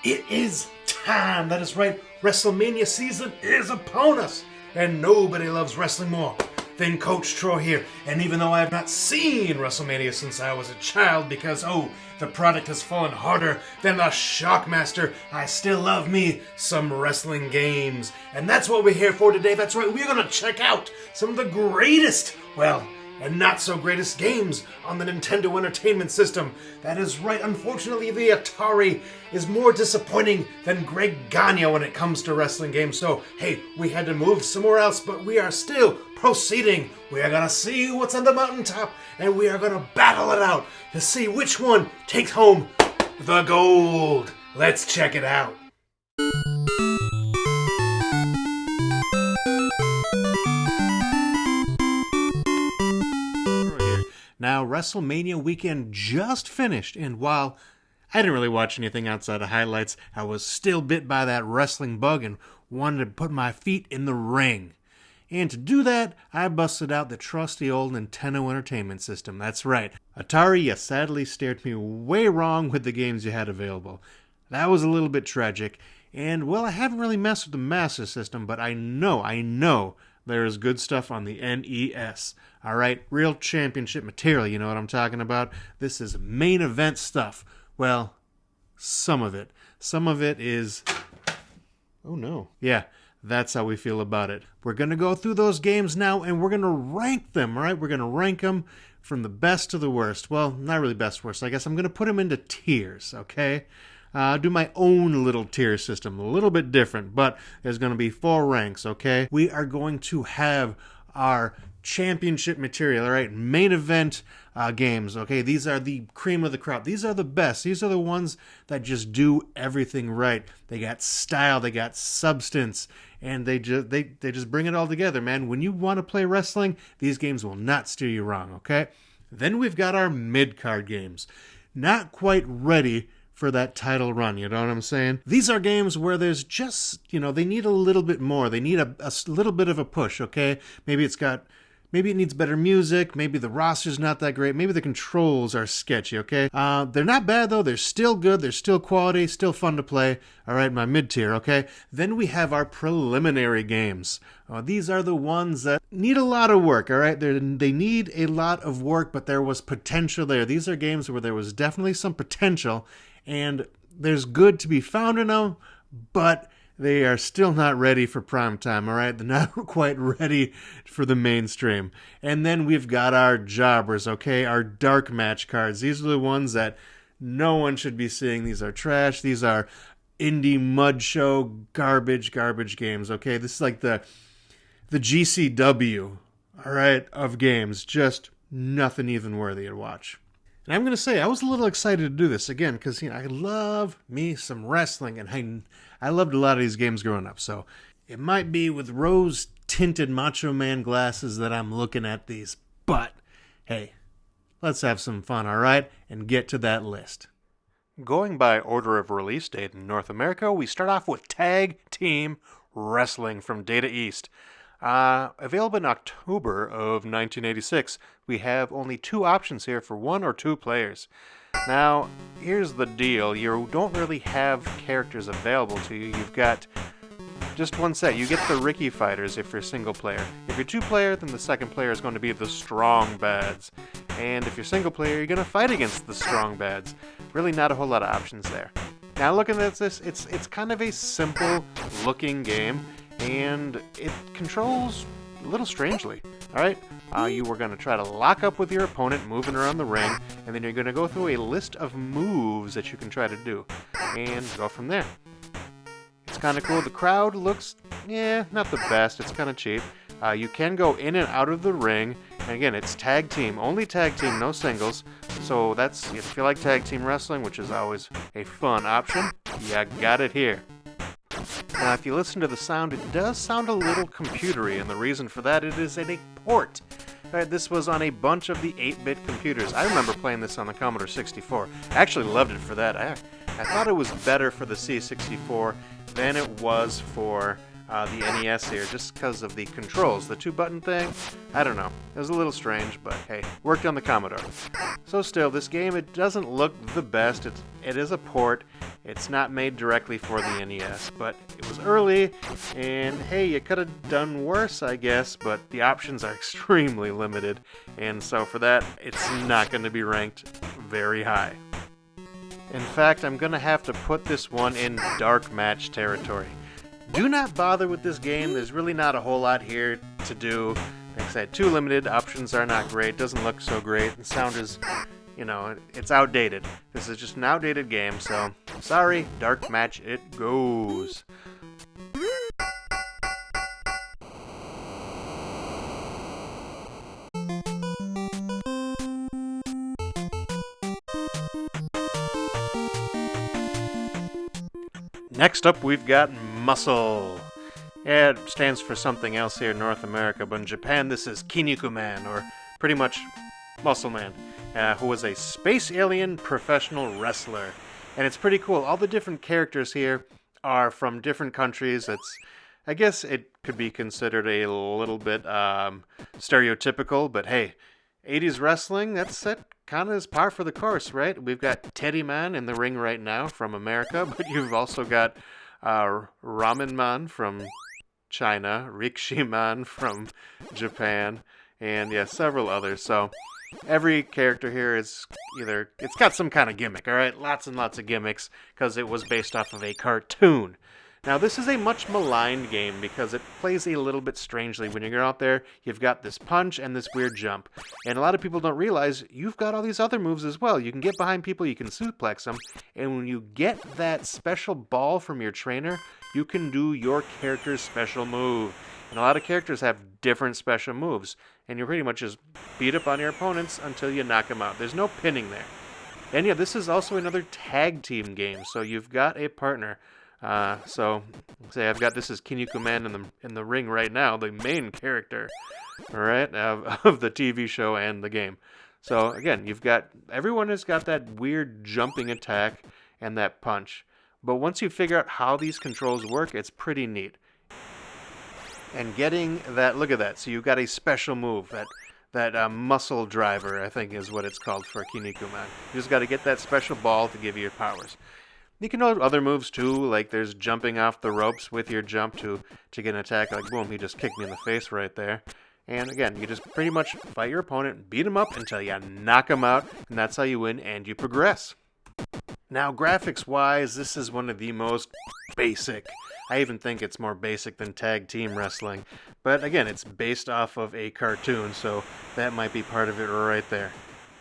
It is time. That is right. WrestleMania season is upon us. And nobody loves wrestling more than Coach Troy here. And even though I have not seen WrestleMania since I was a child because, the product has fallen harder than the Shockmaster, I still love me some wrestling games. And that's what we're here for today. That's right. We're going to check out some of the greatest, and not so greatest games on the Nintendo Entertainment System. That is right. Unfortunately, the Atari is more disappointing than Greg Gagne when it comes to wrestling games. So, we had to move somewhere else, but we are still proceeding. We are going to see what's on the mountaintop, and we are going to battle it out to see which one takes home the gold. Let's check it out. Now, WrestleMania weekend just finished, and while I didn't really watch anything outside of highlights, I was still bit by that wrestling bug and wanted to put my feet in the ring. And to do that, I busted out the trusty old Nintendo Entertainment System. That's right. Atari, you sadly steered me way wrong with the games you had available. That was a little bit tragic, and I haven't really messed with the Master System, but I know there is good stuff on the NES. All right, real championship material, you know what I'm talking about? This is main event stuff. Well, some of it. Some of it is... Oh no. Yeah, that's how we feel about it. We're going to go through those games now, and we're going to rank them, all right? We're going to rank them from the best to the worst. Well, not really best worst. I guess I'm going to put them into tiers, okay? Do my own little tier system, a little bit different, but there's going to be 4 ranks, okay? We are going to have our championship material, all right? Main event games, okay? These are the cream of the crop. These are the best. These are the ones that just do everything right. They got style, they got substance, and they just bring it all together, man. When you want to play wrestling, these games will not steer you wrong, okay? Then we've got our mid-card games. Not quite ready for that title run, you know what I'm saying? These are games where there's just, they need a little bit more. They need a little bit of a push, okay? Maybe it needs better music, maybe the roster's not that great, maybe the controls are sketchy, okay? They're not bad, though. They're still good. They're still quality, still fun to play. All right, my mid-tier, okay? Then we have our preliminary games. These are the ones that need a lot of work, all right? They need a lot of work, but there was potential there. These are games where there was definitely some potential, and there's good to be found in them, but they are still not ready for prime time, all right? They're not quite ready for the mainstream. And then we've got our jobbers, okay? Our dark match cards. These are the ones that no one should be seeing. These are trash. These are indie mud show garbage games, okay? This is like the GCW, all right, of games. Just nothing even worthy to watch. And I'm going to say, I was a little excited to do this again because, I love me some wrestling, and I loved a lot of these games growing up. So it might be with rose-tinted Macho Man glasses that I'm looking at these. But, hey, let's have some fun, all right? And get to that list. Going by order of release date in North America, we start off with Tag Team Wrestling from Data East. Available in October of 1986. We have only 2 options here for 1 or 2 players. Now, here's the deal. You don't really have characters available to you. You've got just one set. You get the Ricky Fighters if you're single player. If you're 2-player, then the second player is going to be the Strong Bads. And if you're single player, you're going to fight against the Strong Bads. Really not a whole lot of options there. Now, looking at this, it's kind of a simple looking game, and it controls a little strangely, alright? You were going to try to lock up with your opponent moving around the ring, and then you're going to go through a list of moves that you can try to do, and go from there. It's kind of cool. The crowd looks, not the best. It's kind of cheap. You can go in and out of the ring, and again, it's tag team, only tag team, no singles, so that's, if you like tag team wrestling, which is always a fun option, you got it here. Now, if you listen to the sound, it does sound a little computery, and the reason for that, it is a port. This was on a bunch of the 8-bit computers. I remember playing this on the Commodore 64. I actually loved it for that. I thought it was better for the C64 than it was for the NES here, just because of the controls. The 2-button thing, I don't know. It was a little strange, but hey, worked on the Commodore. So still, this game, it doesn't look the best. It is a port. It's not made directly for the NES, but it was early, and hey, you could have done worse, I guess, but the options are extremely limited, and so for that, it's not going to be ranked very high. In fact, I'm going to have to put this one in dark match territory. Do not bother with this game. There's really not a whole lot here to do. Like I said, too limited. Options are not great. Doesn't look so great. The sound is, it's outdated. This is just an outdated game, so sorry, dark match it goes. Next up, we've got M.U.S.C.L.E. Yeah, it stands for something else here in North America, but in Japan this is Kinnikuman, or pretty much Muscle Man, who was a space alien professional wrestler. And it's pretty cool. All the different characters here are from different countries. I guess it could be considered a little bit stereotypical, but hey, 80s wrestling, that kind of is par for the course, right? We've got Teddy Man in the ring right now from America, but you've also got Ramen Man from China, Rikishi Man from Japan, and yeah, several others. So every character here is it's got some kind of gimmick, all right? Lots and lots of gimmicks, because it was based off of a cartoon. Now, this is a much maligned game because it plays a little bit strangely. When you're out there, you've got this punch and this weird jump. And a lot of people don't realize you've got all these other moves as well. You can get behind people, you can suplex them, and when you get that special ball from your trainer, you can do your character's special move. And a lot of characters have different special moves, and you pretty much just beat up on your opponents until you knock them out. There's no pinning there. And yeah, this is also another tag team game, so you've got a partner. So, say I've got this is Kinnikuman in the ring right now, the main character, all right, of the TV show and the game. So again, everyone has got that weird jumping attack and that punch. But once you figure out how these controls work, it's pretty neat. And getting that, look at that. So you've got a special move, that muscle driver, I think is what it's called for Kinnikuman. You just got to get that special ball to give you your powers. You can do other moves too, like there's jumping off the ropes with your jump to get an attack, like boom, he just kicked me in the face right there. And again, you just pretty much fight your opponent, beat him up until you knock him out, and that's how you win and you progress. Now, graphics-wise, this is one of the most basic. I even think it's more basic than tag team wrestling. But again, it's based off of a cartoon, so that might be part of it right there.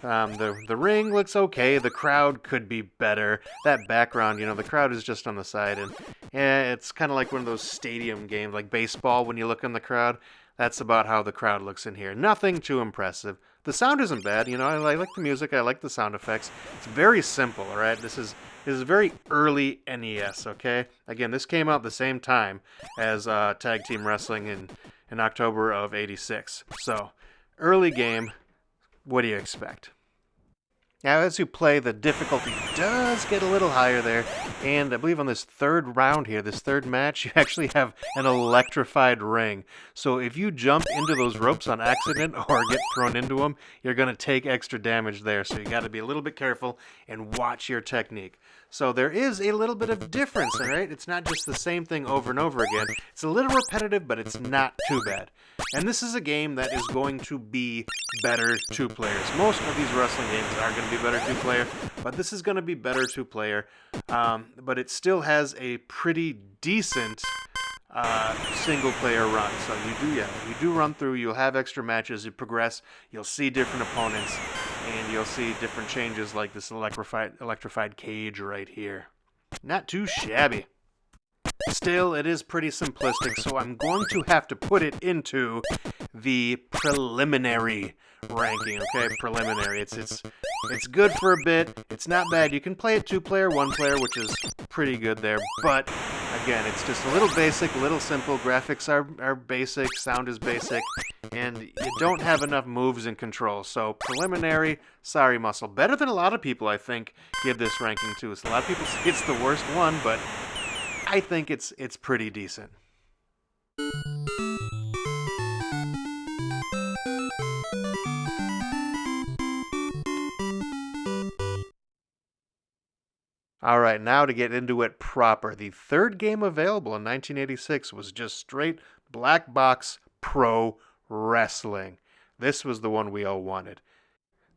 The ring looks okay. The crowd could be better. That background, the crowd is just on the side, and it's kind of like one of those stadium games, like baseball. When you look in the crowd, that's about how the crowd looks in here. Nothing too impressive. The sound isn't bad. I like the music. I like the sound effects. It's very simple. All right, this is very early NES. Okay, again, this came out the same time as tag team wrestling in October of '86. So early game. What do you expect? Now, as you play, the difficulty does get a little higher there, and I believe on this third round here, this third match, you actually have an electrified ring. So if you jump into those ropes on accident or get thrown into them, you're going to take extra damage there, so you got to be a little bit careful and watch your technique. So there is a little bit of difference, all right? It's not just the same thing over and over again. It's a little repetitive, but it's not too bad. And this is a game that is going to be better two-players. Most of these wrestling games are going to be better two-player, but this is going to be better two-player. But it still has a pretty decent single-player run. So you do run through. You'll have extra matches. You progress. You'll see different opponents, and you'll see different changes like this electrified cage right here. Not too shabby. Still, it is pretty simplistic, so I'm going to have to put it into the preliminary ranking, okay? Preliminary. It's good for a bit. It's not bad. You can play it two-player, one-player, which is pretty good there, but again, it's just a little basic, a little simple. Graphics are basic, sound is basic, and you don't have enough moves and controls. So preliminary, sorry, Muscle. Better than a lot of people, I think, give this ranking to. So a lot of people say it's the worst one, but I think it's pretty decent. All right, now to get into it proper. The third game available in 1986 was just straight black box pro wrestling. This was the one we all wanted.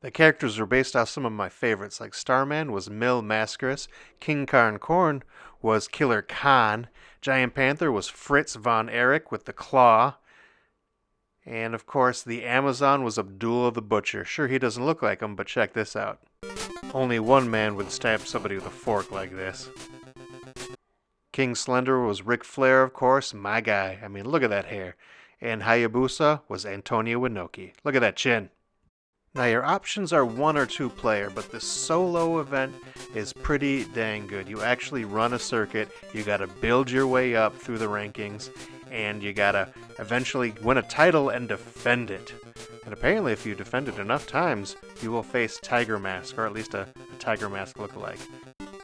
The characters were based off some of my favorites, like Starman was Mil Mascaris, King Karn Korn was Killer Khan, Giant Panther was Fritz von Erich with the claw, and of course the Amazon was Abdullah the Butcher. Sure, he doesn't look like him, but check this out. Only one man would stab somebody with a fork like this. King Slender was Ric Flair, of course, my guy. I mean, look at that hair. And Hayabusa was Antonio Inoki. Look at that chin. Now, your options are 1 or 2 player, but the solo event is pretty dang good. You actually run a circuit, you gotta build your way up through the rankings, and you gotta eventually win a title and defend it. And apparently, if you defend it enough times, you will face Tiger Mask, or at least a Tiger Mask lookalike.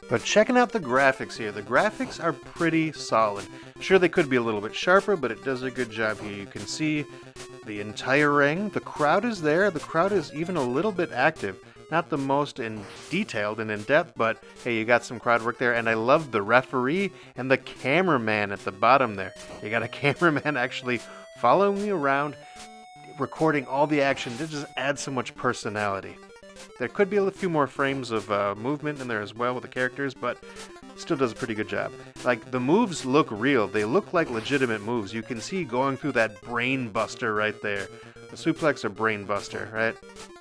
But checking out the graphics here, the graphics are pretty solid. Sure, they could be a little bit sharper, but it does a good job here. You can see the entire ring. The crowd is there. The crowd is even a little bit active. Not the most detailed and in-depth, but hey, you got some crowd work there. And I love the referee and the cameraman at the bottom there. You got a cameraman actually following you around, recording all the action. It just adds so much personality. There could be a few more frames of movement in there as well with the characters, but still does a pretty good job. Like, the moves look real. They look like legitimate moves. You can see going through that brain buster right there. The suplex or brain buster, right?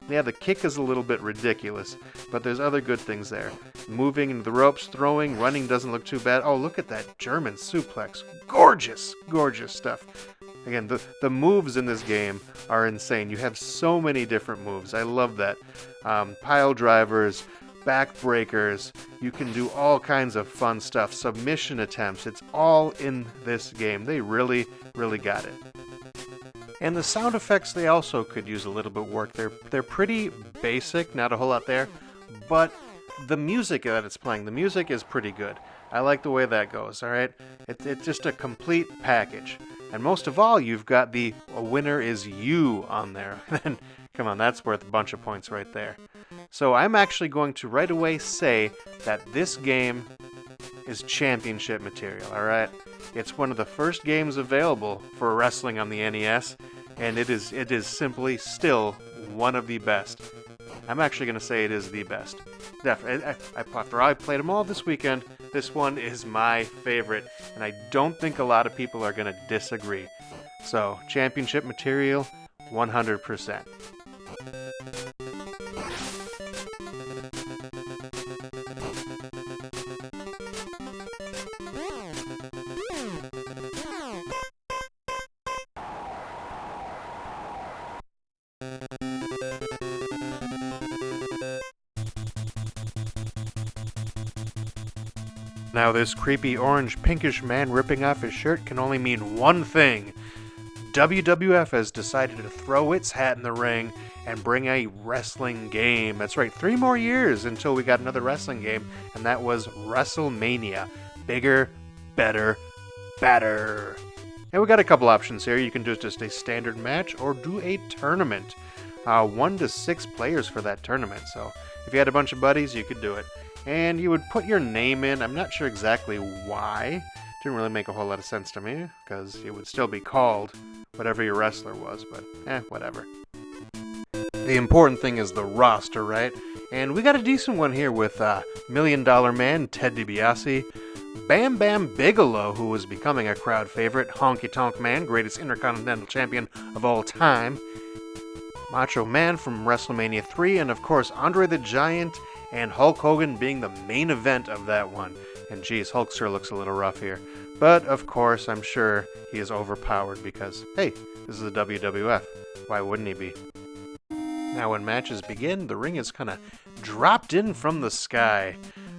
Yeah, the kick is a little bit ridiculous, but there's other good things there. Moving into the ropes, throwing, running doesn't look too bad. Oh, look at that German suplex. Gorgeous, gorgeous stuff. Again, the moves in this game are insane. You have so many different moves. I love that. Pile drivers, backbreakers. You can do all kinds of fun stuff. Submission attempts. It's all in this game. They really, really got it. And the sound effects, they also could use a little bit of work. They're pretty basic, not a whole lot there. But the music that it's playing, the music is pretty good. I like the way that goes, all right? It's just a complete package. And most of all, you've got the "a winner is you" on there. And come on, that's worth a bunch of points right there. So I'm actually going to right away say that this game is championship material, all right? It's one of the first games available for wrestling on the NES, and it is simply still one of the best. I'm actually going to say it is the best. Definitely. After I played them all this weekend, this one is my favorite, and I don't think a lot of people are going to disagree. So, championship material, 100%. Now this creepy orange pinkish man ripping off his shirt can only mean one thing. WWF has decided to throw its hat in the ring and bring a wrestling game. That's right, 3 more years until we got another wrestling game, and that was WrestleMania. Bigger, better, badder. And we got a couple options here. You can do just a standard match or do a tournament. 1 to 6 players for that tournament, so if you had a bunch of buddies, you could do it. And you would put your name in. I'm not sure exactly why. Didn't really make a whole lot of sense to me, because it would still be called whatever your wrestler was, but whatever. The important thing is the roster, right? And we got a decent one here with $1 Million Man, Ted DiBiase, Bam Bam Bigelow, who was becoming a crowd favorite, Honky Tonk Man, greatest Intercontinental Champion of all time, Macho Man from WrestleMania 3, and of course Andre the Giant, and Hulk Hogan being the main event of that one. And geez, Hulk sure looks a little rough here. But of course, I'm sure he is overpowered because, hey, this is the WWF. Why wouldn't he be? Now when matches begin, the ring is kind of dropped in from the sky.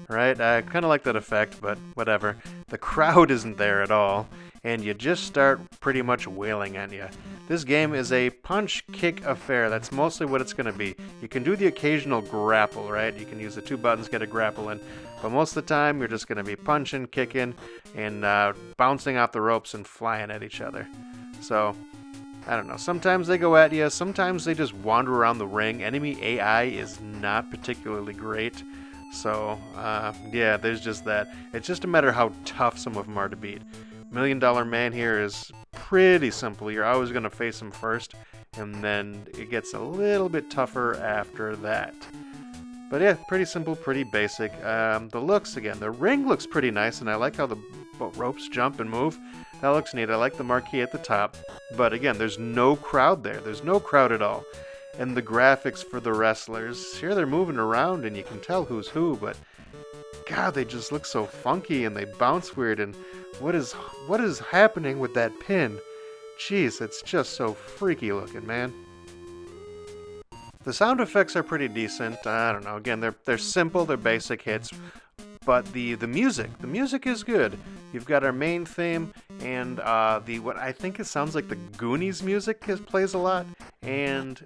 Right? I kind of like that effect, but whatever. The crowd isn't there at all, and you just start pretty much wailing at you. This game is a punch-kick affair. That's mostly what it's going to be. You can do the occasional grapple, right? You can use the 2 buttons, get a grapple in. But most of the time, you're just going to be punching, kicking, and bouncing off the ropes and flying at each other. So, I don't know. Sometimes they go at you. Sometimes they just wander around the ring. Enemy AI is not particularly great. So, yeah, there's just that. It's just a matter how tough some of them are to beat. Million Dollar Man here is pretty simple. You're always going to face him first, and then it gets a little bit tougher after that. But yeah, pretty simple, pretty basic. The looks, again, the ring looks pretty nice, and I like how the ropes jump and move. That looks neat. I like the marquee at the top. But again, there's no crowd there. There's no crowd at all. And the graphics for the wrestlers, here they're moving around and you can tell who's who, but God, they just look so funky and they bounce weird. And what is happening with that pin? Jeez, it's just so freaky looking, man. The sound effects are pretty decent. I don't know. Again, they're simple, they're basic hits. But the music is good. You've got our main theme and what I think it sounds like the Goonies music plays a lot, and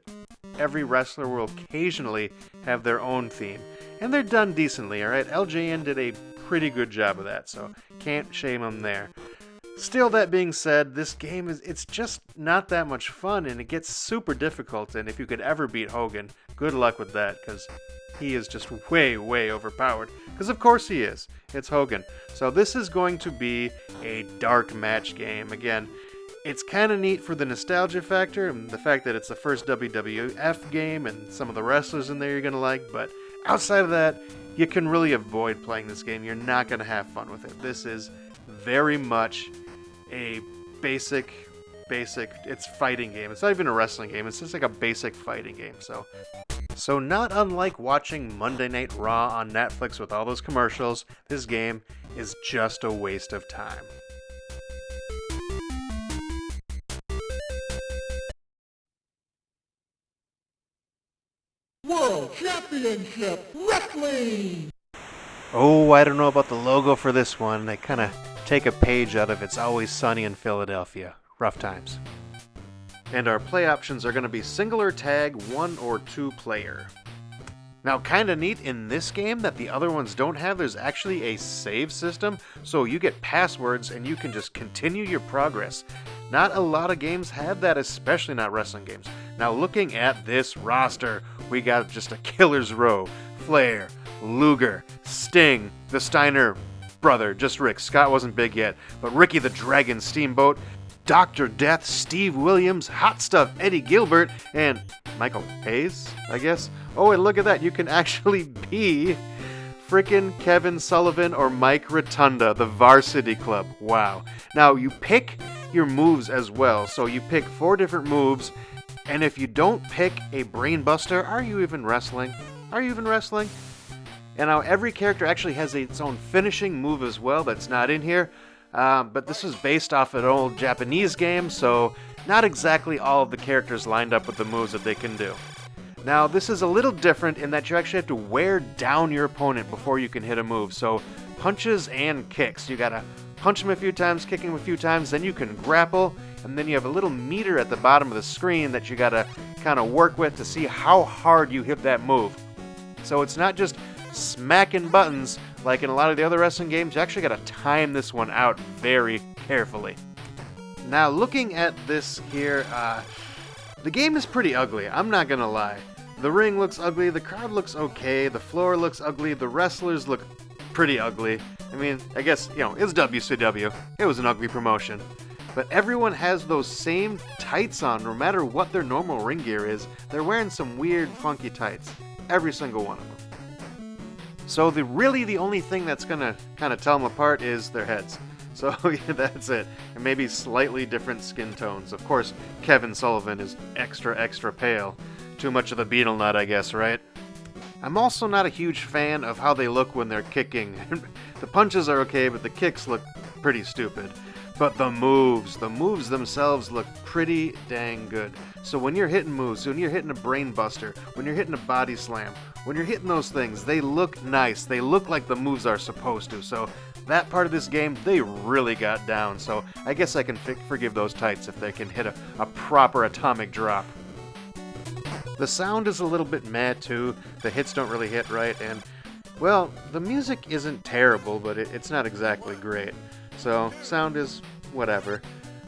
every wrestler will occasionally have their own theme, and they're done decently. All right, LJN did a pretty good job of that, so can't shame them there. Still, that being said, this game it's just not that much fun, and it gets super difficult. And if you could ever beat Hogan, good luck with that, because he is just way, way overpowered. Because of course he is. It's Hogan. So this is going to be a dark match game. Again, it's kind of neat for the nostalgia factor and the fact that it's the first WWF game and some of the wrestlers in there you're going to like. But outside of that, you can really avoid playing this game. You're not going to have fun with it. This is very much a basic, it's fighting game. It's not even a wrestling game. It's just like a basic fighting game. So not unlike watching Monday Night Raw on Netflix with all those commercials, this game is just a waste of time. World Championship Wrestling! Oh, I don't know about the logo for this one. They kind of take a page out of It's Always Sunny in Philadelphia. Rough times. And our play options are going to be single or tag, 1 or 2 player. Now, kind of neat in this game that the other ones don't have, there's actually a save system, so you get passwords and you can just continue your progress. Not a lot of games have that, especially not wrestling games. Now, looking at this roster, we got just a killer's row. Flair, Luger, Sting, the Steiner brother, just Rick. Scott wasn't big yet, but Ricky the Dragon Steamboat, Dr. Death, Steve Williams, Hot Stuff, Eddie Gilbert, and Michael Hayes, I guess. Oh, and look at that. You can actually be frickin' Kevin Sullivan or Mike Rotunda, the Varsity Club. Wow. Now, you pick your moves as well. So you pick 4 different moves, and if you don't pick a Brain Buster, are you even wrestling? Are you even wrestling? And now every character actually has its own finishing move as well that's not in here. But this is based off an old Japanese game, so not exactly all of the characters lined up with the moves that they can do. Now, this is a little different in that you actually have to wear down your opponent before you can hit a move. So, punches and kicks. You gotta punch him a few times, kick him a few times, then you can grapple, and then you have a little meter at the bottom of the screen that you gotta kind of work with to see how hard you hit that move. So it's not just smacking buttons like in a lot of the other wrestling games. You actually got to time this one out very carefully. Now, looking at this here, the game is pretty ugly. I'm not gonna lie. The ring looks ugly, the crowd looks okay, the floor looks ugly, the wrestlers look pretty ugly. I mean, I guess, it's WCW. It was an ugly promotion. But everyone has those same tights on, no matter what their normal ring gear is. They're wearing some weird, funky tights. Every single one of them. So the only thing that's going to kind of tell them apart is their heads. So yeah, that's it. And maybe slightly different skin tones. Of course, Kevin Sullivan is extra, extra pale. Too much of the beetle nut, I guess, right? I'm also not a huge fan of how they look when they're kicking. The punches are okay, but the kicks look pretty stupid. But the moves themselves look pretty dang good. So when you're hitting moves, when you're hitting a brain buster, when you're hitting a body slam, when you're hitting those things, they look nice. They look like the moves are supposed to. So that part of this game, they really got down. So I guess I can forgive those tights if they can hit a proper atomic drop. The sound is a little bit meh too. The hits don't really hit right, and well, the music isn't terrible, but it's not exactly great. So sound is whatever.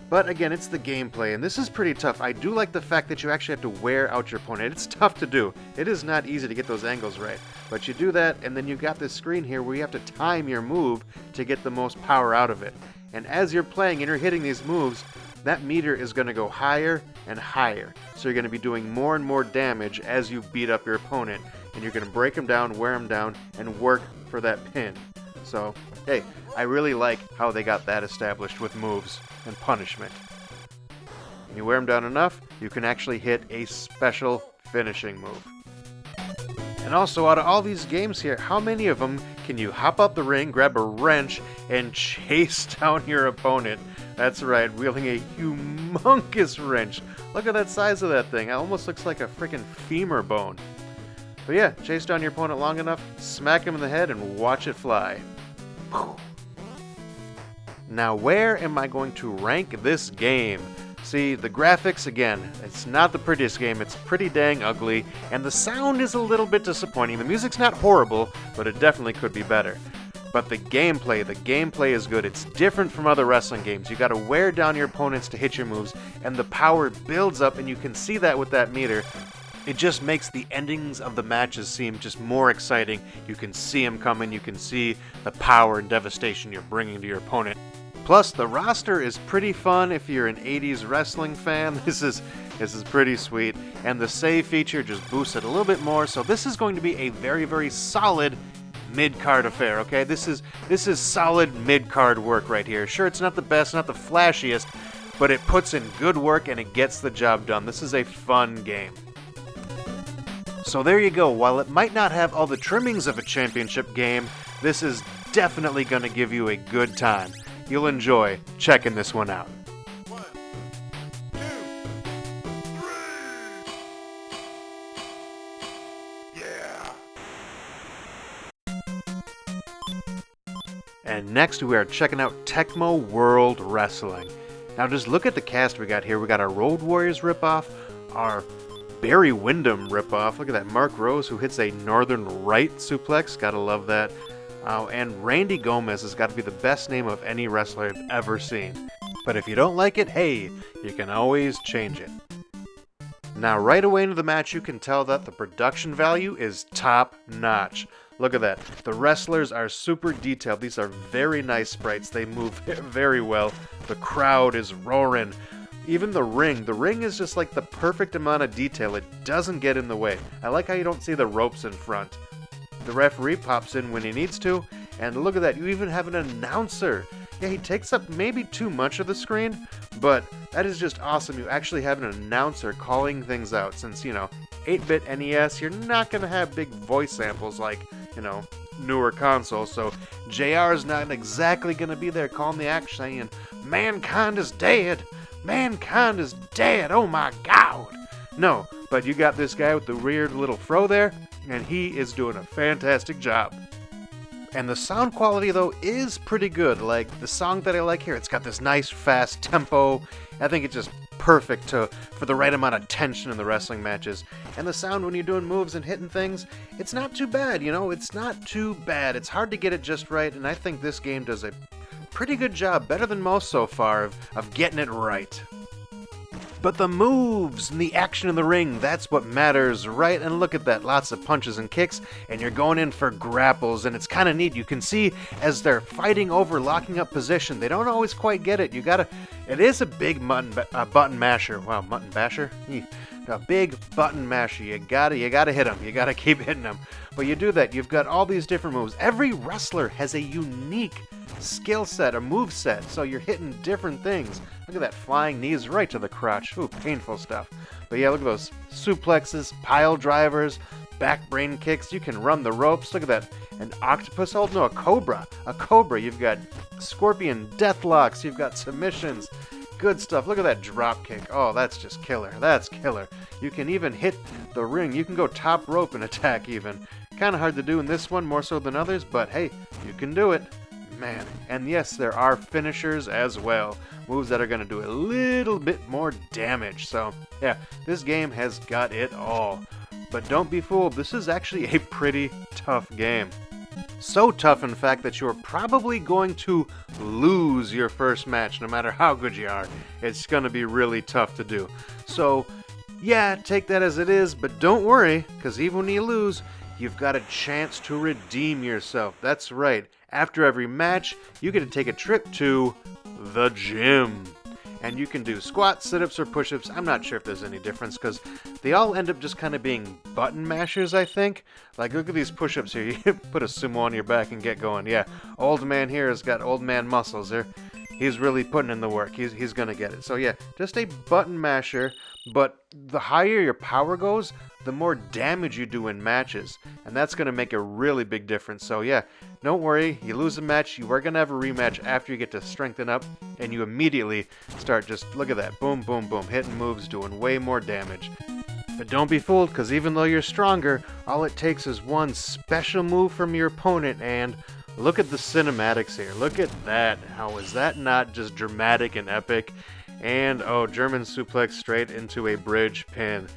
But again, it's the gameplay, and this is pretty tough. I do like the fact that you actually have to wear out your opponent. It's tough to do. It is not easy to get those angles right. But you do that, and then you got this screen here where you have to time your move to get the most power out of it. And as you're playing and you're hitting these moves, that meter is going to go higher and higher. So you're going to be doing more and more damage as you beat up your opponent. And you're going to break them down, wear them down, and work for that pin. So, hey, I really like how they got that established with moves and punishment. When you wear them down enough, you can actually hit a special finishing move. And also, out of all these games here, how many of them can you hop up the ring, grab a wrench, and chase down your opponent? That's right, wielding a humongous wrench. Look at that size of that thing. It almost looks like a freaking femur bone. But yeah, chase down your opponent long enough, smack him in the head, and watch it fly. Now, where am I going to rank this game? See, the graphics, again, it's not the prettiest game, it's pretty dang ugly, and the sound is a little bit disappointing. The music's not horrible, but it definitely could be better. But the gameplay is good. It's different from other wrestling games. You gotta wear down your opponents to hit your moves, and the power builds up, and you can see that with that meter. It just makes the endings of the matches seem just more exciting. You can see them coming, you can see the power and devastation you're bringing to your opponent. Plus, the roster is pretty fun if you're an 80s wrestling fan. This is pretty sweet. And the save feature just boosts it a little bit more, so this is going to be a very, very solid mid-card affair, okay? This is solid mid-card work right here. Sure, it's not the best, not the flashiest, but it puts in good work and it gets the job done. This is a fun game. So there you go. While it might not have all the trimmings of a championship game, this is definitely going to give you a good time. You'll enjoy checking this one out. 1, 2, 3. Yeah. And next we are checking out Tecmo World Wrestling. Now just look at the cast we got here. We got our Road Warriors ripoff, our Barry Windham ripoff. Look at that, Mark Rose who hits a Northern Right suplex. Gotta love that. And Randy Gomez has got to be the best name of any wrestler I've ever seen. But if you don't like it, hey, you can always change it. Now right away into the match you can tell that the production value is top notch. Look at that. The wrestlers are super detailed. These are very nice sprites. They move very well. The crowd is roaring. Even the ring is just like the perfect amount of detail. It doesn't get in the way. I like how you don't see the ropes in front. The referee pops in when he needs to, and look at that, you even have an announcer. Yeah, he takes up maybe too much of the screen, but that is just awesome. You actually have an announcer calling things out, since, 8-bit NES, you're not going to have big voice samples like, newer consoles, so JR is not exactly going to be there calling the action saying, "Mankind is dead! Mankind is dead! Oh my God!" No, but you got this guy with the weird little fro there, and he is doing a fantastic job. And the sound quality, though, is pretty good. Like, the song that I like here, it's got this nice, fast tempo. I think it's just perfect for the right amount of tension in the wrestling matches. And the sound when you're doing moves and hitting things, it's not too bad, It's not too bad. It's hard to get it just right, and I think this game does a pretty good job, better than most so far, of getting it right. But the moves and the action in the ring, that's what matters, right? And look at that, lots of punches and kicks, and you're going in for grapples, and it's kind of neat. You can see as they're fighting over locking up position, they don't always quite get it. It is a big button masher. Wow, mutton basher? A big button masher. You gotta hit them. You gotta keep hitting them. But you do that, you've got all these different moves. Every wrestler has a unique skill set, a move set, so you're hitting different things. Look at that, flying knees right to the crotch. Ooh, painful stuff. But yeah, look at those suplexes, pile drivers, back brain kicks. You can run the ropes. Look at that, an octopus hold? No, a cobra. A cobra. You've got scorpion death locks. You've got submissions. Good stuff. Look at that drop kick. Oh, that's just killer. That's killer. You can even hit the ring. You can go top rope and attack even. Kind of hard to do in this one, more so than others, but hey, you can do it. Man, and yes, there are finishers as well. Moves that are going to do a little bit more damage. So, yeah, this game has got it all. But don't be fooled, this is actually a pretty tough game. So tough, in fact, that you're probably going to lose your first match, no matter how good you are. It's going to be really tough to do. So, yeah, take that as it is, but don't worry, because even when you lose, you've got a chance to redeem yourself. That's right. After every match, you get to take a trip to the gym. And you can do squats, sit-ups, or push-ups. I'm not sure if there's any difference, because they all end up just kind of being button mashers, I think. Like, look at these push-ups here. You put a sumo on your back and get going. Yeah, old man here has got old man muscles. He's really putting in the work. He's going to get it. So, yeah, just a button masher, but the higher your power goes, the more damage you do in matches. And that's going to make a really big difference. So, yeah, don't worry. You lose a match, you are going to have a rematch after you get to strengthen up, and you immediately start just, look at that, boom, boom, boom, hitting moves, doing way more damage. But don't be fooled, because even though you're stronger, all it takes is one special move from your opponent, and look at the cinematics here. Look at that. How is that not just dramatic and epic? And, oh, German suplex straight into a bridge pin.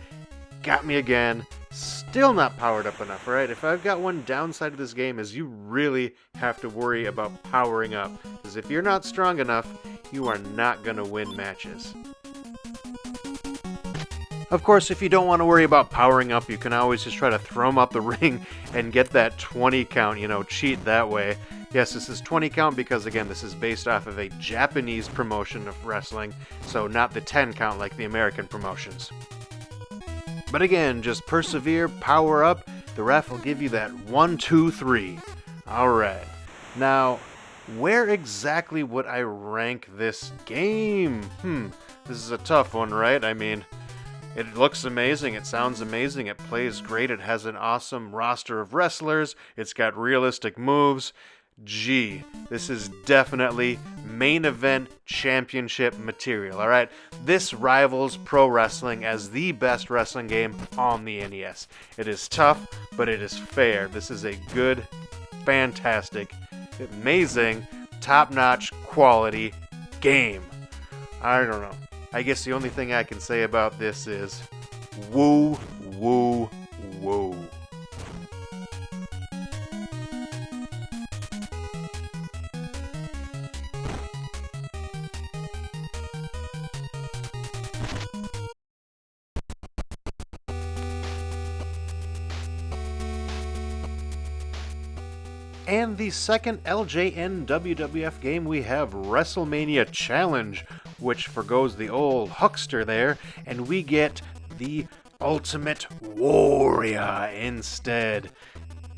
Got me again. Still not powered up enough, right? If I've got one downside of this game is you really have to worry about powering up. Because if you're not strong enough, you are not going to win matches. Of course, if you don't want to worry about powering up, you can always just try to throw them out the ring and get that 20 count, cheat that way. Yes, this is 20 count because, again, this is based off of a Japanese promotion of wrestling, so not the 10 count like the American promotions. But again, just persevere, power up, the ref will give you that 1, 2, 3. Alright. Now, where exactly would I rank this game? This is a tough one, right? I mean, it looks amazing, it sounds amazing, it plays great, it has an awesome roster of wrestlers, it's got realistic moves. Gee, this is definitely main event championship material, alright? This rivals pro wrestling as the best wrestling game on the NES. It is tough, but it is fair. This is a good, fantastic, amazing, top-notch quality game. I don't know. I guess the only thing I can say about this is woo, woo, woo. And the second LJN WWF game, we have WrestleMania Challenge, which forgoes the old huckster there, and we get the Ultimate Warrior instead.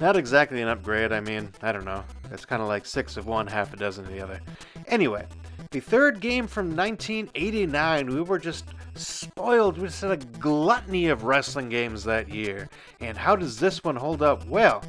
Not exactly an upgrade, I mean, I don't know. It's kind of like 6 of one, half a dozen of the other. Anyway, the third game from 1989, we were just spoiled with a gluttony of wrestling games that year. And how does this one hold up? Well,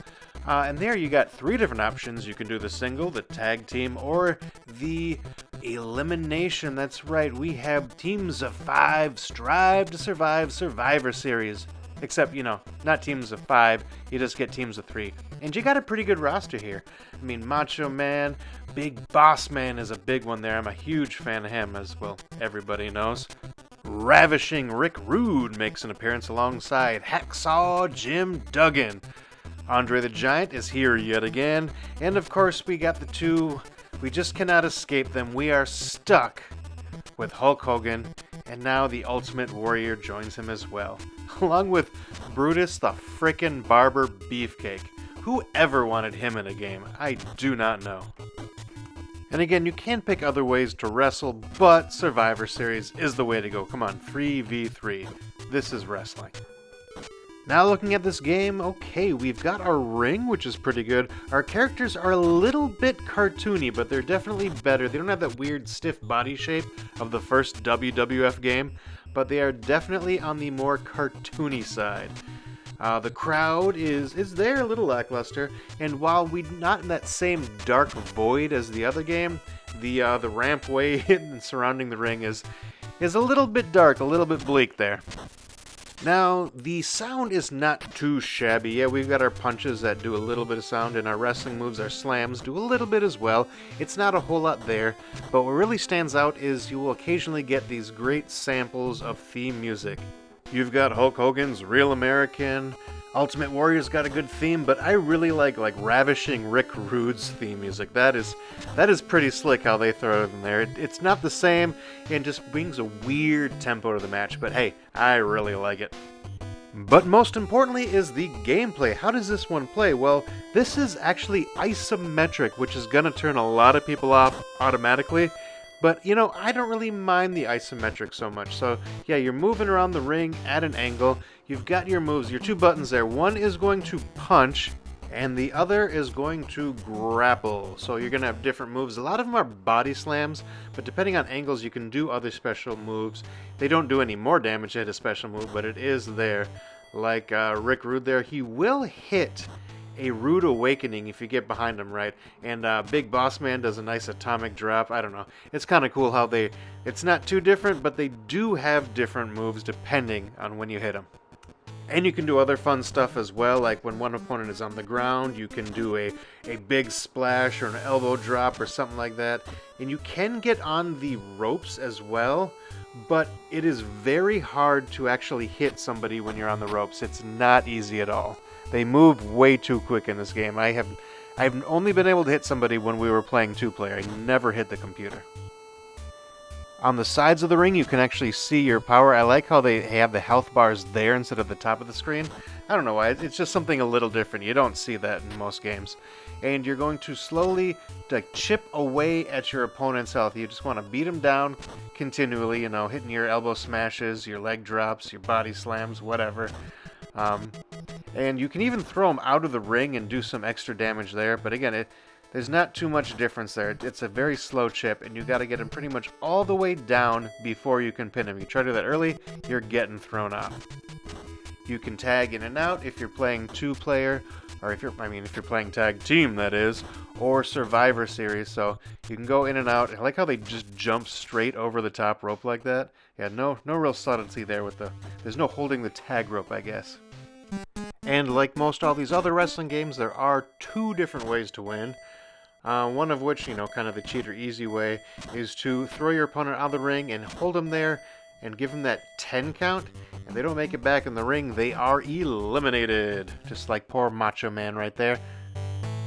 and there you got 3 different options. You can do the single, the tag team, or the elimination. That's right, we have teams of 5 strive to survive Survivor Series. Except, not teams of 5, you just get teams of 3. And you got a pretty good roster here. I mean, Macho Man, Big Boss Man is a big one there. I'm a huge fan of him, as well everybody knows. Ravishing Rick Rude makes an appearance alongside Hacksaw Jim Duggan. Andre the Giant is here yet again, and of course we got the 2, we just cannot escape them. We are stuck with Hulk Hogan, and now the Ultimate Warrior joins him as well, along with Brutus the frickin' Barber Beefcake. Who ever wanted him in a game? I do not know. And again, you can pick other ways to wrestle, but Survivor Series is the way to go. Come on, 3v3. This is wrestling. Now looking at this game, okay, we've got our ring, which is pretty good. Our characters are a little bit cartoony, but they're definitely better. They don't have that weird stiff body shape of the first WWF game, but they are definitely on the more cartoony side. The crowd is there, a little lackluster, and while we're not in that same dark void as the other game, the rampway surrounding the ring is a little bit dark, a little bit bleak there. Now, the sound is not too shabby. Yeah, we've got our punches that do a little bit of sound, and our wrestling moves, our slams, do a little bit as well. It's not a whole lot there, but what really stands out is you will occasionally get these great samples of theme music. You've got Hulk Hogan's Real American, Ultimate Warrior's got a good theme, but I really like Ravishing Rick Rude's theme music. That is pretty slick how they throw it in there. It's not the same and just brings a weird tempo to the match, but hey, I really like it. But most importantly is the gameplay. How does this one play? Well, this is actually isometric, which is going to turn a lot of people off automatically. But, you know, I don't really mind the isometric so much. So, yeah, you're moving around the ring at an angle. You've got your moves, your two buttons there. One is going to punch, and the other is going to grapple. So you're going to have different moves. A lot of them are body slams, but depending on angles, you can do other special moves. They don't do any more damage to hit a special move, but it is there. Like Rick Rude there, he will hit a Rude Awakening if you get behind him right. And Big Boss Man does a nice atomic drop. I don't know. It's kind of cool how it's not too different, but they do have different moves depending on when you hit them. And you can do other fun stuff as well, like when one opponent is on the ground, you can do a big splash or an elbow drop or something like that. And you can get on the ropes as well, but it is very hard to actually hit somebody when you're on the ropes. It's not easy at all. They move way too quick in this game. I've only been able to hit somebody when we were playing two-player. I never hit the computer. On the sides of the ring, you can actually see your power. I like how they have the health bars there instead of the top of the screen. I don't know why. It's just something a little different. You don't see that in most games. And you're going to slowly chip away at your opponent's health. You just want to beat them down continually, you know, hitting your elbow smashes, your leg drops, your body slams, whatever. And you can even throw them out of the ring and do some extra damage there. But again, there's not too much difference there. It's a very slow chip, and you got to get him pretty much all the way down before you can pin him. You try to do that early, you're getting thrown off. You can tag in and out if you're playing two-player, or if you're playing tag team, that is, or Survivor Series. So you can go in and out. I like how they just jump straight over the top rope like that. Yeah, no real subtlety there there's no holding the tag rope, I guess. And like most all these other wrestling games, there are two different ways to win. One of which, you know, kind of the cheat or easy way, is to throw your opponent out of the ring and hold them there and give them that 10 count. And they don't make it back in the ring, they are eliminated. Just like poor Macho Man right there.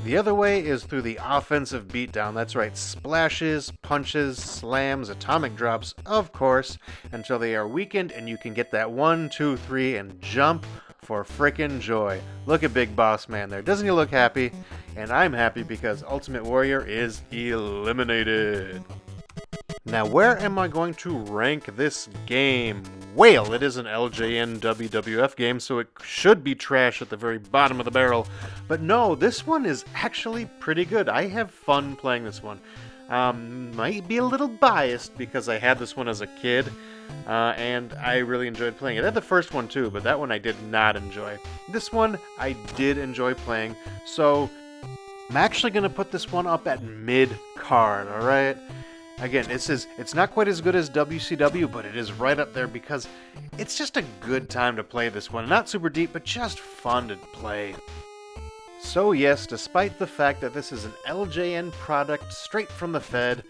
The other way is through the offensive beatdown. That's right, splashes, punches, slams, atomic drops, of course, until they are weakened and you can get that 1, 2, 3 and jump for frickin' joy. Look at Big Boss Man there. Doesn't he look happy? And I'm happy because Ultimate Warrior is eliminated. Now, where am I going to rank this game? Well, it is an LJN WWF game, so it should be trash at the very bottom of the barrel. But no, this one is actually pretty good. I have fun playing this one. Might be a little biased because I had this one as a kid, and I really enjoyed playing it. I had the first one too, but that one I did not enjoy. This one I did enjoy playing, so I'm actually going to put this one up at mid-card, alright? Again, it's not quite as good as WCW, but it is right up there because it's just a good time to play this one. Not super deep, but just fun to play. So yes, despite the fact that this is an LJN product straight from the Fed,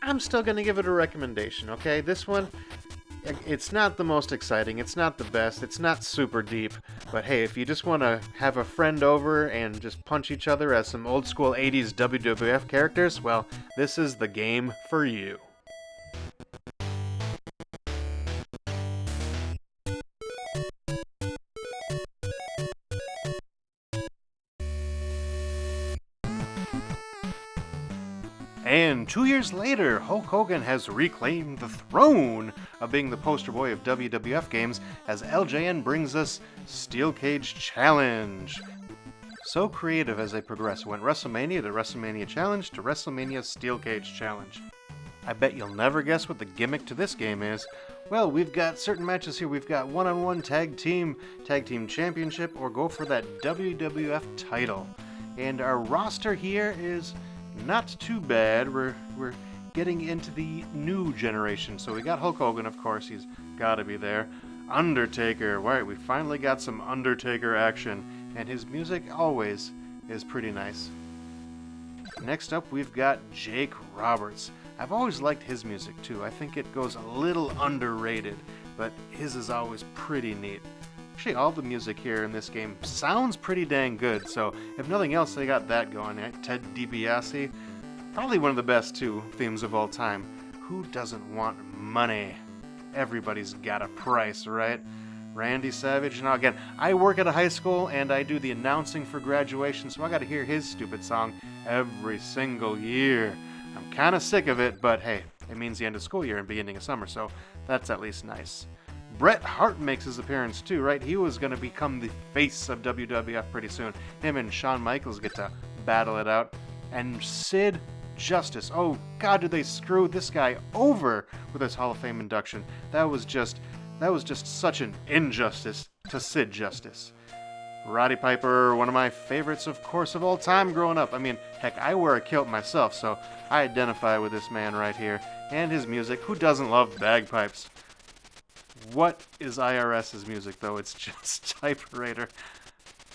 I'm still going to give it a recommendation, okay? This one, it's not the most exciting, it's not the best, it's not super deep, but hey, if you just want to have a friend over and just punch each other as some old school 80s WWF characters, well, this is the game for you. And 2 years later, Hulk Hogan has reclaimed the throne of being the poster boy of WWF games as LJN brings us Steel Cage Challenge. So creative as they progress. Went WrestleMania to WrestleMania Challenge to WrestleMania Steel Cage Challenge. I bet you'll never guess what the gimmick to this game is. Well, we've got certain matches here. We've got one-on-one tag team championship, or go for that WWF title. And our roster here is not too bad. We're getting into the new generation. So we got Hulk Hogan, of course, he's got to be there. Undertaker, right, we finally got some Undertaker action, and his music always is pretty nice. Next up, we've got Jake Roberts. I've always liked his music too. I think it goes a little underrated, but his is always pretty neat. Actually, all the music here in this game sounds pretty dang good, so if nothing else, they got that going. Ted DiBiase, probably one of the best, too, themes of all time. Who doesn't want money? Everybody's got a price, right? Randy Savage. Now, again, I work at a high school, and I do the announcing for graduation, so I gotta hear his stupid song every single year. I'm kinda sick of it, but hey, it means the end of school year and beginning of summer, so that's at least nice. Bret Hart makes his appearance too, right? He was going to become the face of WWF pretty soon. Him and Shawn Michaels get to battle it out. And Sid Justice. Oh, God, did they screw this guy over with his Hall of Fame induction. That was just such an injustice to Sid Justice. Roddy Piper, one of my favorites, of course, of all time growing up. I mean, heck, I wear a kilt myself, so I identify with this man right here. And his music. Who doesn't love bagpipes? What is IRS's music, though? It's just Typewriter.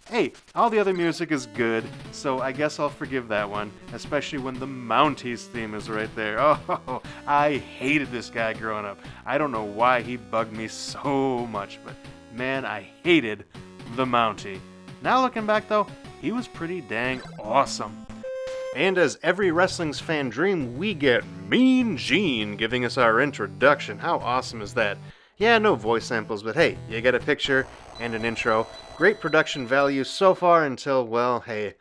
Hey, all the other music is good, so I guess I'll forgive that one, especially when the Mounties theme is right there. Oh, I hated this guy growing up. I don't know why he bugged me so much, but man, I hated the Mountie. Now looking back, though, he was pretty dang awesome. And as every wrestling's fan dream, we get Mean Gene giving us our introduction. How awesome is that? Yeah, no voice samples, but hey, you get a picture and an intro. Great production value so far until, well, hey,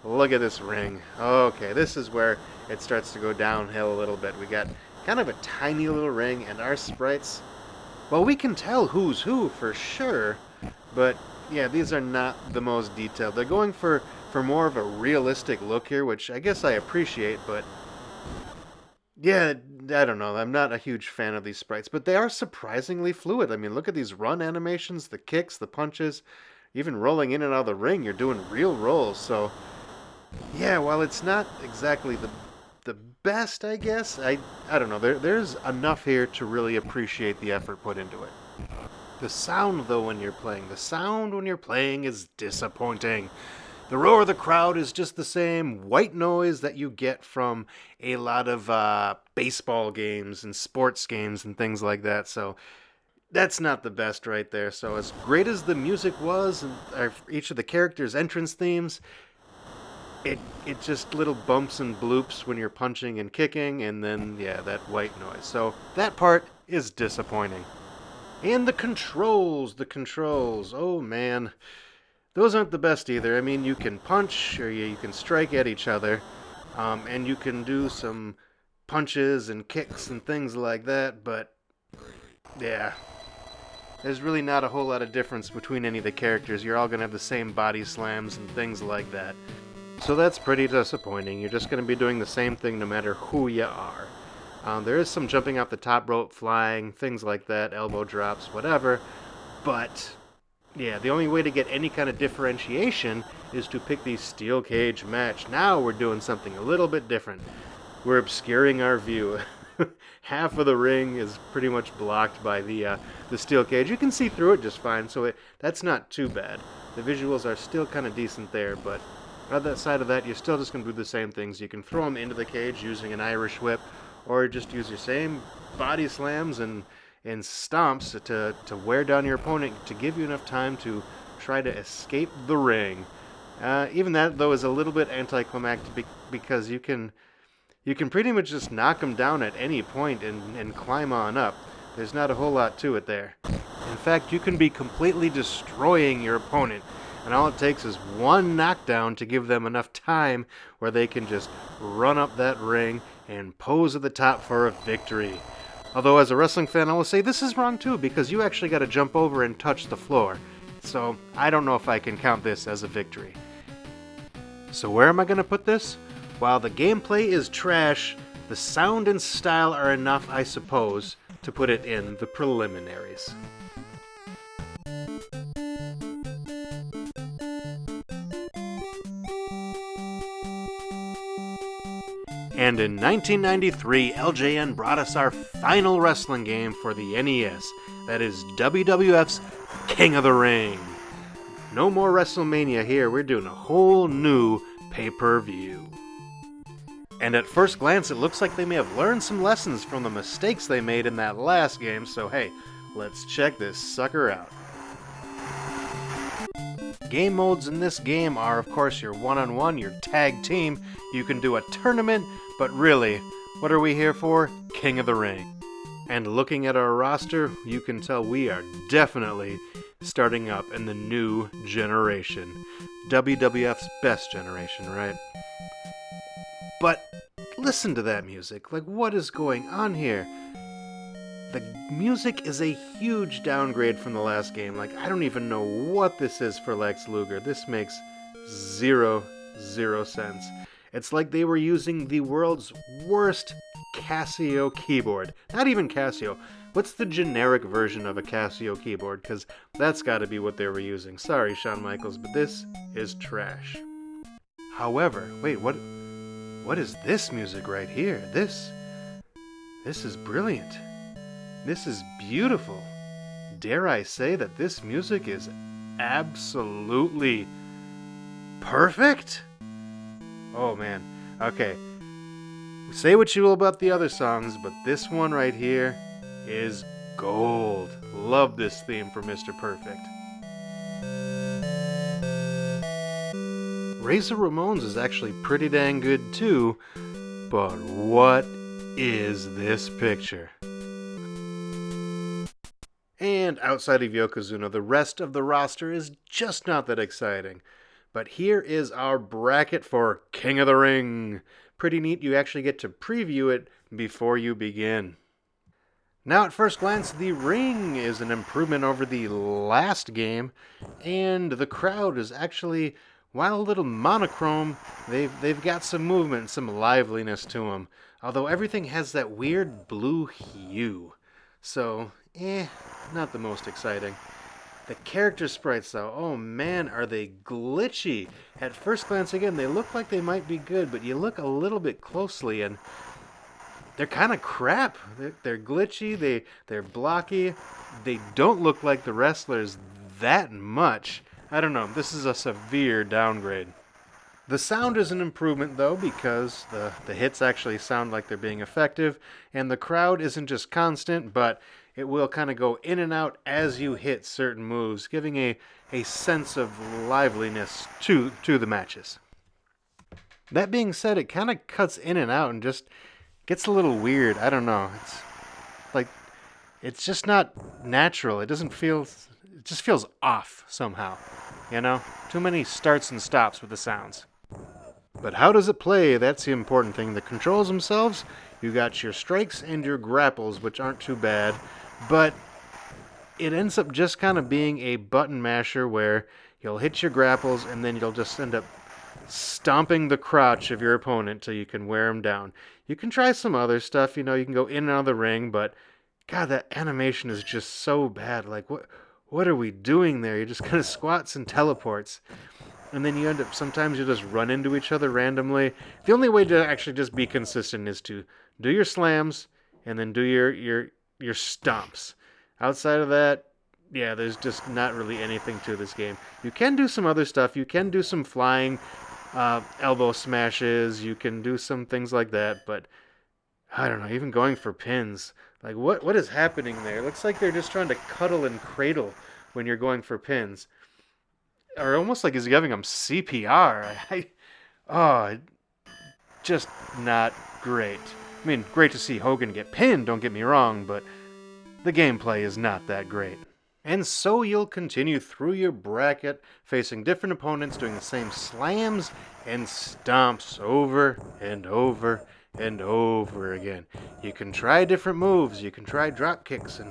look at this ring. Okay, this is where it starts to go downhill a little bit. We got kind of a tiny little ring, and our sprites, well, we can tell who's who for sure, but yeah, these are not the most detailed. They're going for more of a realistic look here, which I guess I appreciate, but yeah, I don't know. I'm not a huge fan of these sprites, but they are surprisingly fluid. I mean, look at these run animations, the kicks, the punches, even rolling in and out of the ring. You're doing real rolls. So, yeah, while it's not exactly the best, I guess, I don't know. There's enough here to really appreciate the effort put into it. The sound, though, when you're playing is disappointing. The roar of the crowd is just the same white noise that you get from a lot of baseball games and sports games and things like that. So that's not the best right there. So as great as the music was and each of the characters' entrance themes, it just little bumps and bloops when you're punching and kicking, and then, yeah, that white noise. So that part is disappointing. And the controls, oh man. Those aren't the best either. I mean, you can punch or you can strike at each other, and you can do some punches and kicks and things like that, but yeah, there's really not a whole lot of difference between any of the characters. You're all going to have the same body slams and things like that. So that's pretty disappointing. You're just going to be doing the same thing no matter who you are. There is some jumping off the top rope, flying, things like that, elbow drops, whatever, but yeah, the only way to get any kind of differentiation is to pick the steel cage match. Now we're doing something a little bit different. We're obscuring our view. Half of the ring is pretty much blocked by the steel cage. You can see through it just fine, so that's not too bad. The visuals are still kind of decent there, but on the side of that, you're still just going to do the same things. You can throw them into the cage using an Irish whip, or just use your same body slams and stomps to wear down your opponent to give you enough time to try to escape the ring. Even that, though, is a little bit anticlimactic because you can pretty much just knock them down at any point and climb on up. There's not a whole lot to it there. In fact, you can be completely destroying your opponent, and all it takes is one knockdown to give them enough time where they can just run up that ring and pose at the top for a victory. Although, as a wrestling fan, I will say this is wrong too, because you actually got to jump over and touch the floor. So, I don't know if I can count this as a victory. So where am I going to put this? While the gameplay is trash, the sound and style are enough, I suppose, to put it in the preliminaries. And in 1993, LJN brought us our final wrestling game for the NES. That is WWF's King of the Ring. No more WrestleMania here, we're doing a whole new pay-per-view. And at first glance, it looks like they may have learned some lessons from the mistakes they made in that last game, so hey, let's check this sucker out. game modes in this game are, of course, your one-on-one, your tag team. You can do a tournament, but really, what are we here for? King of the Ring. And looking at our roster, you can tell we are definitely starting up in the new generation. WWF's best generation, right? But listen to that music. Like, what is going on here? The music is a huge downgrade from the last game. Like, I don't even know what this is for Lex Luger. This makes zero sense. It's like they were using the world's worst Casio keyboard. Not even Casio. What's the generic version of a Casio keyboard? Because that's got to be what they were using. Sorry, Shawn Michaels, but this is trash. However, wait, what is this music right here? This is brilliant. This is beautiful. Dare I say that this music is absolutely perfect? Oh man. Okay. Say what you will about the other songs, but this one right here is gold. Love this theme for Mr. Perfect. Razor Ramon's is actually pretty dang good too, but what is this picture? And outside of Yokozuna, the rest of the roster is just not that exciting. But here is our bracket for King of the Ring. Pretty neat, you actually get to preview it before you begin. Now at first glance, the ring is an improvement over the last game, and the crowd is actually, while a little monochrome, they've got some movement, some liveliness to them. Although everything has that weird blue hue. So, not the most exciting. The character sprites, though, oh man, are they glitchy. At first glance, again, they look like they might be good, but you look a little bit closely, and they're kind of crap. They're glitchy, they're blocky, they don't look like the wrestlers that much. I don't know, this is a severe downgrade. The sound is an improvement, though, because the hits actually sound like they're being effective, and the crowd isn't just constant, but it will kind of go in and out as you hit certain moves, giving a sense of liveliness to the matches. That being said, it kind of cuts in and out and just gets a little weird. I don't know. It's just not natural. It just feels off somehow, you know? Too many starts and stops with the sounds. But how does it play? That's the important thing. The controls themselves, you got your strikes and your grapples, which aren't too bad, but it ends up just kind of being a button masher where you'll hit your grapples and then you'll just end up stomping the crotch of your opponent till you can wear him down. You can try some other stuff, you can go in and out of the ring, but God, that animation is just so bad. Like, what are we doing there? You just kind of squats and teleports. And then you end up, sometimes you just run into each other randomly. The only way to actually just be consistent is to do your slams and then do your stomps. Outside of that, yeah, there's just not really anything to this game. You can do some other stuff. You can do some flying elbow smashes. You can do some things like that, but I don't know, even going for pins. Like, what is happening there? It looks like they're just trying to cuddle and cradle when you're going for pins. Or almost like he's giving them CPR. Just not great. I mean, great to see Hogan get pinned, don't get me wrong, but the gameplay is not that great. And so you'll continue through your bracket, facing different opponents, doing the same slams and stomps over and over and over again. You can try different moves, you can try drop kicks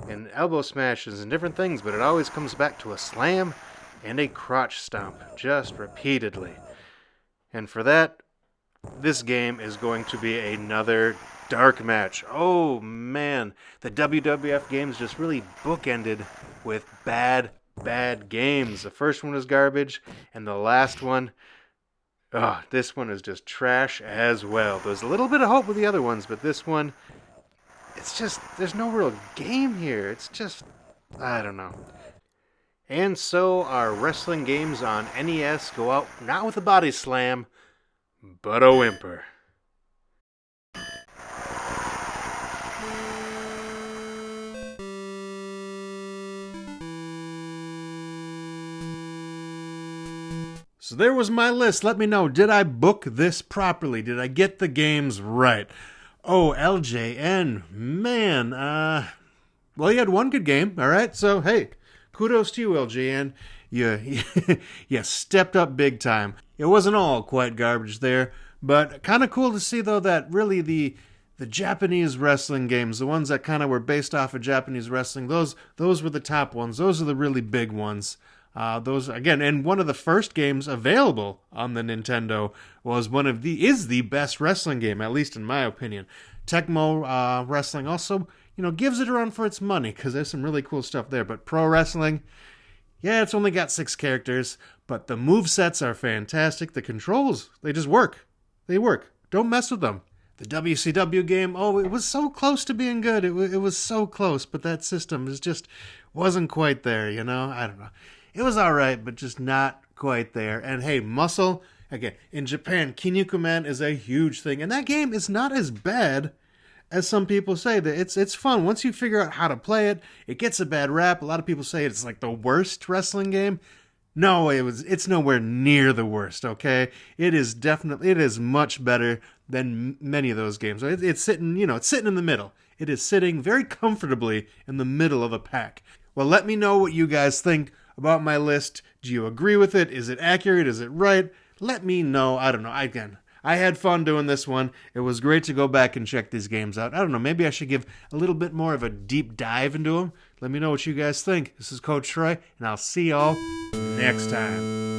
and elbow smashes and different things, but it always comes back to a slam and a crotch stomp, just repeatedly. And for that, this game is going to be another dark match. Oh man, the WWF games just really bookended with bad games. The first one was garbage, and the last one, this one is just trash as well. There's a little bit of hope with the other ones, but this one, it's just, there's no real game here. It's just, I don't know. And so our wrestling games on NES go out not with a body slam, but a whimper. So there was my list. Let me know, did I book this properly? Did I get the games right? Oh, LJN, man, well, you had one good game, all right? So, hey, kudos to you, LJN. You stepped up big time. It wasn't all quite garbage there, but kind of cool to see, though, that really the Japanese wrestling games, the ones that kind of were based off of Japanese wrestling, those were the top ones. Those are the really big ones. Those again, and one of the first games available on the Nintendo is the best wrestling game, at least in my opinion. Tecmo Wrestling also, gives it a run for its money because there's some really cool stuff there. But Pro Wrestling, yeah, it's only got 6 characters, but the movesets are fantastic. The controls, they just work. They work. Don't mess with them. The WCW game, it was so close to being good. It was so close, but that system wasn't quite there, I don't know. It was alright, but just not quite there. And hey, muscle, again, in Japan, Kinnikuman is a huge thing. And that game is not as bad as some people say. It's fun. Once you figure out how to play it, it gets a bad rap. A lot of people say it's like the worst wrestling game. No, it's nowhere near the worst, okay? It is much better than many of those games. It's sitting in the middle. It is sitting very comfortably in the middle of the pack. Well, let me know what you guys think about my list. Do you agree with it? Is it accurate? Is it right? Let me know. I don't know. I had fun doing this one. It was great to go back and check these games out. I don't know. Maybe I should give a little bit more of a deep dive into them. Let me know what you guys think. This is Coach Troy, and I'll see y'all next time.